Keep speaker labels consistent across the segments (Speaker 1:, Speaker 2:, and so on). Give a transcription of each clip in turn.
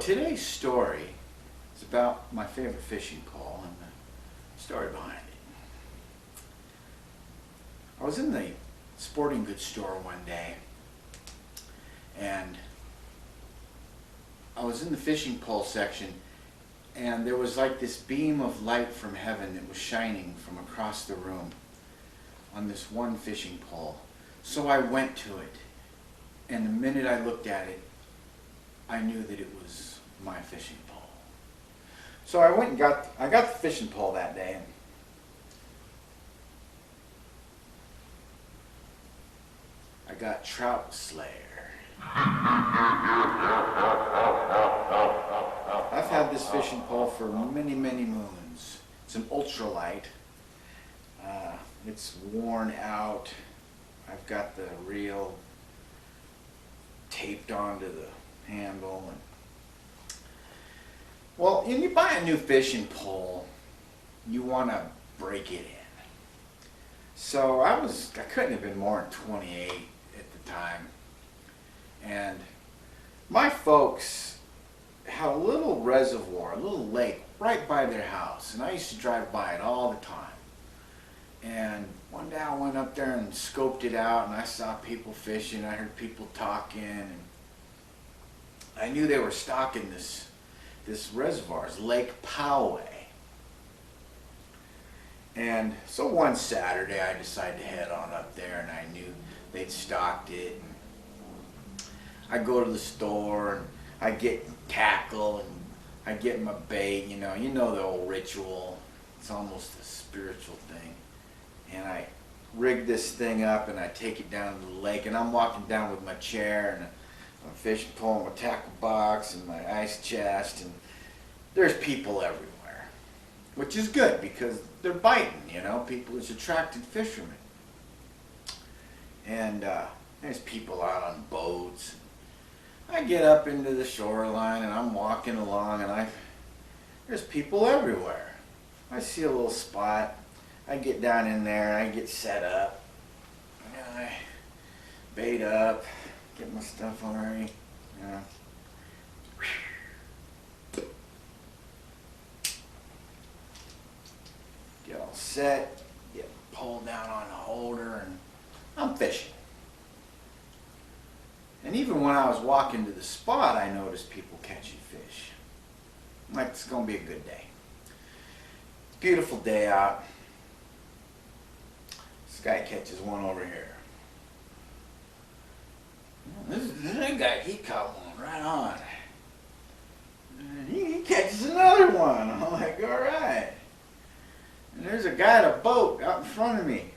Speaker 1: today's story is about my favorite fishing pole and the story behind it. I was in the sporting goods store one day, and I was in the fishing pole section, and there was like this beam of light from heaven that was shining from across the room on this one fishing pole. So I went to it, and the minute I looked at it, I knew that it was my fishing pole. So I went and got the fishing pole that day, and I got Trout Slayer. I've had this fishing pole for many, many moons. It's an ultralight. It's worn out. I've got the reel taped onto the handle. Well, when you buy a new fishing pole, you want to break it in. So I couldn't have been more than 28 at the time. And my folks had a little reservoir, a little lake right by their house, and I used to drive by it all the time. And one day I went up there and scoped it out, and I saw people fishing. I heard people talking, and I knew they were stocking this reservoir, it's Lake Poway. And so one Saturday I decided to head on up there, and I knew they'd stocked it. And I go to the store, and I get tackle, and I get my bait, you know the old ritual. It's almost a spiritual thing. And I rig this thing up, and I take it down to the lake, and I'm walking down with my chair and my fishing pole and my tackle box and my ice chest, and there's people everywhere, which is good because they're biting, people is attracted fishermen. And there's people out on boats. I get up into the shoreline, and I'm walking along, and there's people everywhere. I see a little spot. I get down in there, and I get set up. And I bait up, get my stuff already. Get all set, get the pole down on the holder, and I'm fishing. And even when I was walking to the spot, I noticed people catching fish. I'm like, it's going to be a good day. Beautiful day out. This guy catches one over here. This guy, he caught one right on. And he catches another one. I'm like, all right. And there's a guy at a boat out in front of me.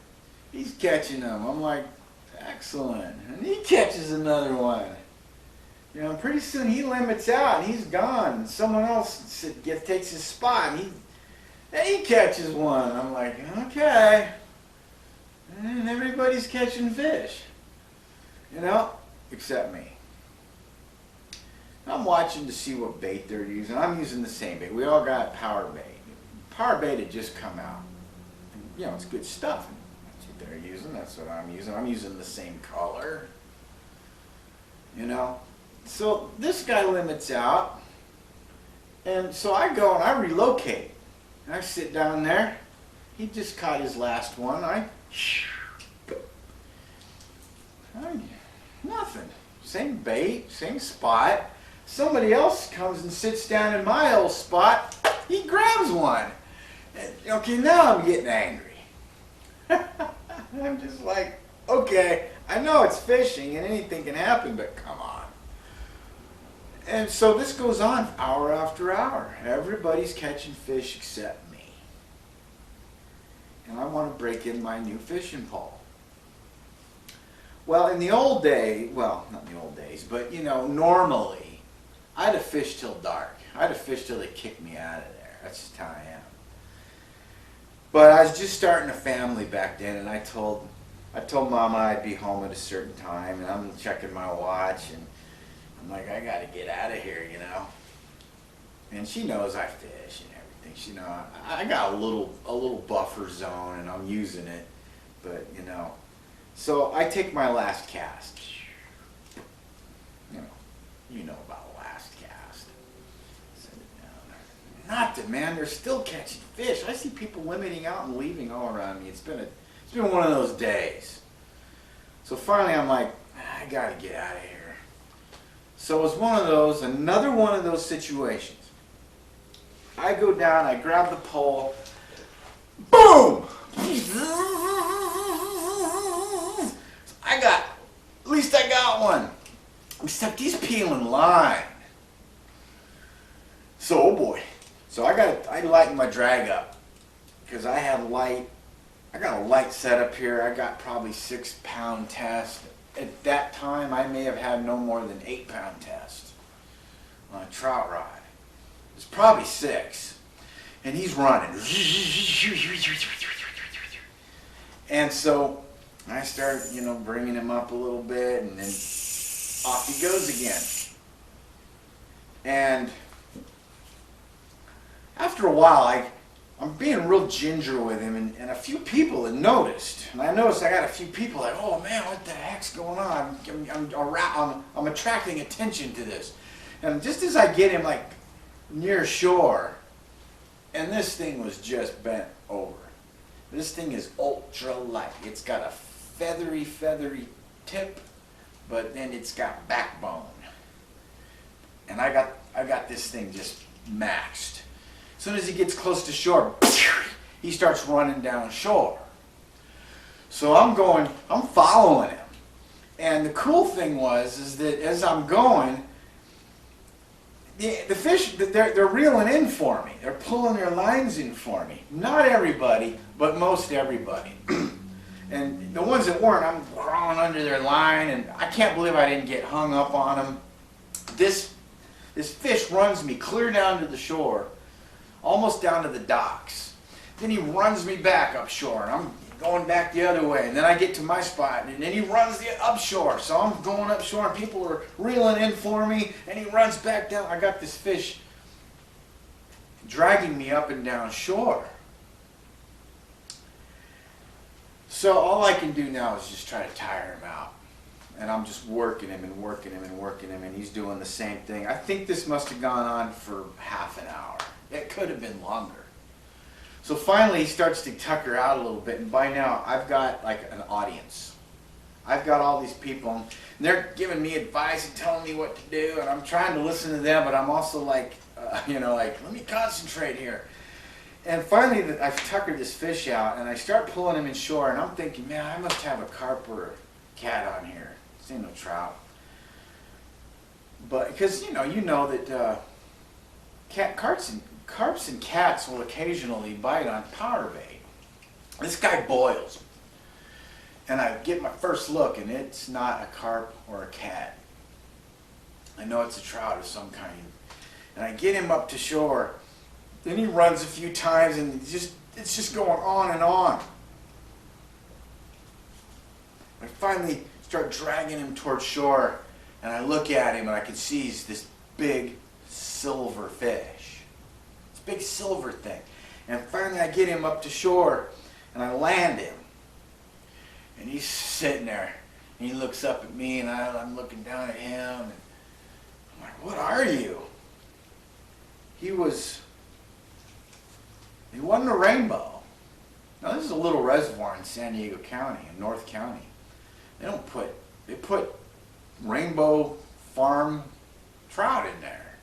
Speaker 1: He's catching them. I'm like, excellent. And he catches another one. Pretty soon he limits out and he's gone. And someone else takes his spot and he catches one. I'm like, okay. And everybody's catching fish. Except me. I'm watching to see what bait they're using. I'm using the same bait. We all got power bait. Power bait had just come out. It's good stuff. That's what they're using. That's what I'm using. I'm using the same color. So this guy limits out. And so I go and I relocate. And I sit down there. He just caught his last one. Nothing. Same bait, same spot. Somebody else comes and sits down in my old spot. He grabs one. And, okay, now I'm getting angry. I'm just like, okay, I know it's fishing and anything can happen, but come on. And so this goes on hour after hour. Everybody's catching fish except me. And I want to break in my new fishing pole. Well, in the old day, well, not in the old days, but normally, I'd have fished till dark. I'd have fished till they kicked me out of there. That's just how I am. But I was just starting a family back then, and I told Mama I'd be home at a certain time, and I'm checking my watch, and I'm like, I gotta get out of here, And she knows I fish and everything. I got a little buffer zone, and I'm using it, but So I take my last cast. You know about last cast. nothing, man. They're still catching fish. I see people limiting out and leaving all around me. It's been one of those days. So finally I'm like, I gotta get out of here. So it was another one of those situations. I go down, I grab the pole, boom! At least I got one. Except he's peeling line. So, oh boy. So I lighten my drag up. Because I got a light set up here. I got probably 6-pound test. At that time, I may have had no more than 8-pound test on a trout rod. It's probably 6. And he's running. And so I start, bringing him up a little bit, and then off he goes again. And after a while, I'm being real ginger with him, and a few people had noticed. And I noticed I got a few people like, oh man, what the heck's going on? I'm attracting attention to this. And just as I get him like near shore, and this thing was just bent over. This thing is ultra light. It's got a feathery tip, but then it's got backbone. And I got this thing just maxed. As soon as he gets close to shore, he starts running down shore. So I'm following him. And the cool thing is that as I'm going, the fish, they're reeling in for me. They're pulling their lines in for me. Not everybody, but most everybody. And the ones that weren't, I'm crawling under their line, and I can't believe I didn't get hung up on them. This fish runs me clear down to the shore, almost down to the docks. Then he runs me back up shore, and I'm going back the other way. And then I get to my spot, and then he runs the upshore. So I'm going upshore, and people are reeling in for me, and he runs back down. I got this fish dragging me up and down shore. So all I can do now is just try to tire him out. And I'm just working him and working him and working him, and he's doing the same thing. I think this must have gone on for half an hour. It could have been longer. So finally he starts to tucker out a little bit, and by now I've got like an audience. I've got all these people, and they're giving me advice and telling me what to do, and I'm trying to listen to them, but I'm also like, let me concentrate here. And finally I've tuckered this fish out, and I start pulling him in shore, and I'm thinking, man, I must have a carp or a cat on here. This ain't no trout. But because you know that carps and cats will occasionally bite on power bait. This guy boils. And I get my first look, and it's not a carp or a cat. I know it's a trout of some kind. And I get him up to shore. Then he runs a few times, and it's just going on and on. I finally start dragging him towards shore, and I look at him, and I can see he's this big silver fish. This big silver thing. And finally I get him up to shore, and I land him. And he's sitting there, and he looks up at me, and I'm looking down at him, and I'm like, what are you? He wasn't a rainbow. Now this is a little reservoir in San Diego County, in North County. They put rainbow farm trout in there.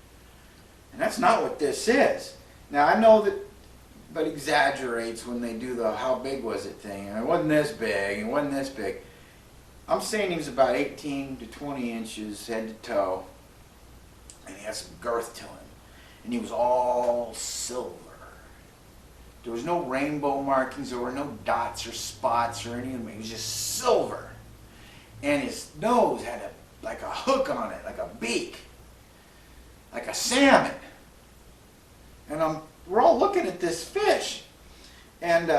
Speaker 1: And that's not what this is. Now I know that but exaggerates when they do the how big was it thing. And it wasn't this big, it wasn't this big. I'm saying he was about 18 to 20 inches head to toe. And he had some girth to him. And he was all silver. There was no rainbow markings, there were no dots or spots or anything. It was just silver. And his nose had like a hook on it, like a beak. Like a salmon. And we're all looking at this fish. And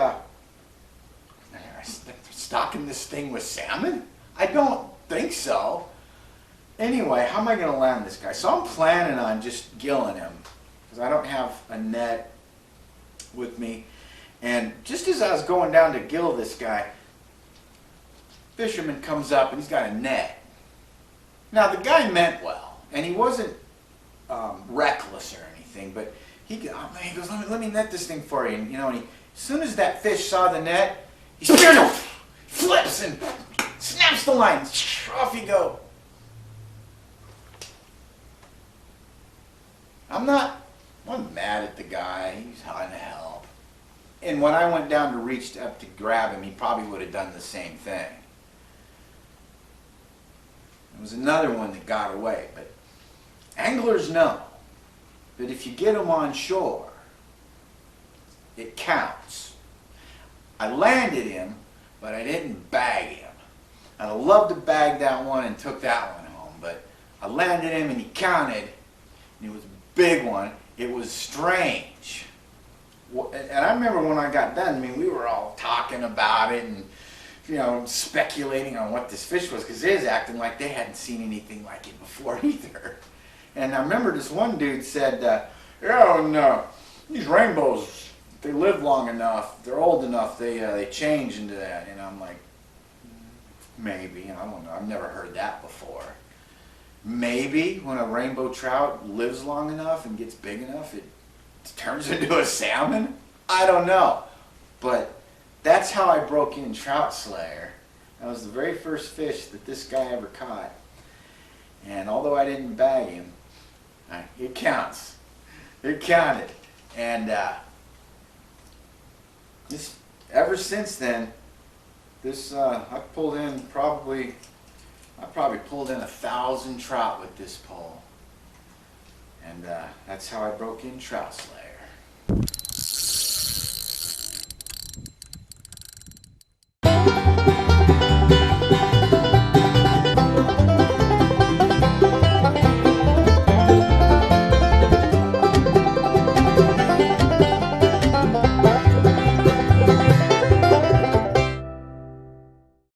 Speaker 1: stocking this thing with salmon? I don't think so. Anyway, how am I going to land this guy? So I'm planning on just gilling him. Because I don't have a net with me. And just as I was going down to gill this guy, fisherman comes up and he's got a net. Now the guy meant well. And he wasn't reckless or anything. But he goes, let me net this thing for you. And, you know, and as soon as that fish saw the net, he spears him, flips and snaps the line. Off you go. I'm not mad at the guy. He's trying to help. And when I went down to reach up to grab him, he probably would have done the same thing. There was another one that got away, but anglers know that if you get them on shore, it counts. I landed him, but I didn't bag him. I'd have loved to bag that one and took that one home, but I landed him and he counted, and it was a big one. It was strange. And I remember when I got done, I mean, we were all talking about it and, you know, speculating on what this fish was, because they was acting like they hadn't seen anything like it before either. And I remember this one dude said, yeah, and these rainbows, they live long enough, they're old enough, they change into that. And I'm like, maybe, I don't know, I've never heard that before. Maybe when a rainbow trout lives long enough and gets big enough, it turns into a salmon? I don't know. But that's how I broke in Trout Slayer. That was the very first fish that this guy ever caught. And although I didn't bag him, it counts. It counted. And ever since then, I probably pulled in 1,000 trout with this pole. And that's how I broke in Trout Slayer.